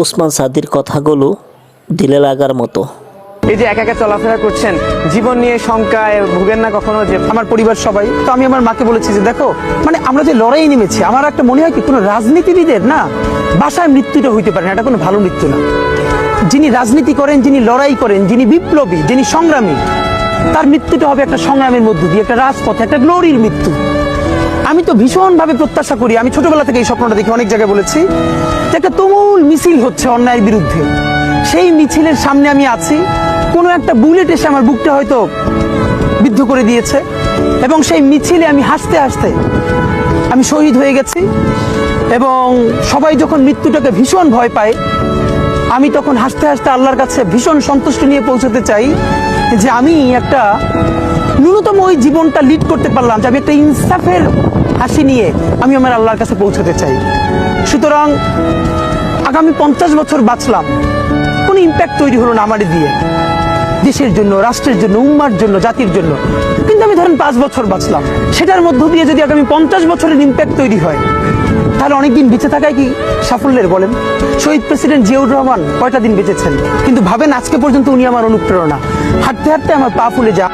ওসমান সাদির কথাগুলো দিলে লাগার মতো। এই যে একা একা চলাফেরা করছেন, জীবন নিয়ে শঙ্কায় ভুগেন না কখনো? যে আমার পরিবার সবাই তো, আমি আমার মাকে বলেছি যে দেখো, মানে আমরা যে লড়াই নেমেছি, আমার একটা মনে হয় কি, কোনো রাজনীতিবিদের না বাসায় মৃত্যুটা হইতে পারে না, এটা কোনো ভালো মৃত্যু না। যিনি রাজনীতি করেন, যিনি লড়াই করেন, যিনি বিপ্লবী, যিনি সংগ্রামী, তার মৃত্যুটা হবে একটা সংগ্রামের মধ্য দিয়ে, একটা রাজপথে, একটা গ্লোরির মৃত্যু। আমি তো ভীষণভাবে প্রত্যাশা করি, আমি ছোটবেলা থেকে এই স্বপ্নটা দেখি, অনেক জায়গায় বলেছি, যে একটা তুমুল মিছিল হচ্ছে অন্যায়ের বিরুদ্ধে, সেই মিছিলের সামনে আমি আছি, কোনো একটা বুলেট এসে আমার বুকটা হয়তো বিদ্ধ করে দিয়েছে, এবং সেই মিছিলে আমি হাসতে হাসতে আমি শহীদ হয়ে গেছি। এবং সবাই যখন মৃত্যুটাকে ভীষণ ভয় পায়, আমি তখন হাসতে হাসতে আল্লাহর কাছে ভীষণ সন্তুষ্টি নিয়ে পৌঁছতে চাই যে আমি একটা ন্যূনতম ওই জীবনটা লিড করতে পারলাম, যে আমি একটা ইনসাফের হাসি নিয়ে আমি আমার আল্লাহর কাছে পৌঁছতে চাই। সুতরাং আগামী 50 বছর বাঁচলাম, কোনো ইম্প্যাক্ট তৈরি হলো না আমারে দিয়ে, দেশের জন্য, রাষ্ট্রের জন্য, উম্মার জন্য, জাতির জন্য। কিন্তু আমি ধরেন 5 বছর বাঁচলাম, সেটার মধ্য দিয়ে যদি আগামী 50 বছরের ইম্প্যাক্ট তৈরি হয়, তাহলে অনেকদিন বেঁচে থাকায় কি সাফল্যের বলেন? শহীদ প্রেসিডেন্ট জিয়াউর রহমান কয়টা দিন বেঁচেছেন, কিন্তু ভাবেন আজকে পর্যন্ত উনি আমার অনুপ্রেরণা। হাঁটতে হাঁটতে আমার পা ফুলে যা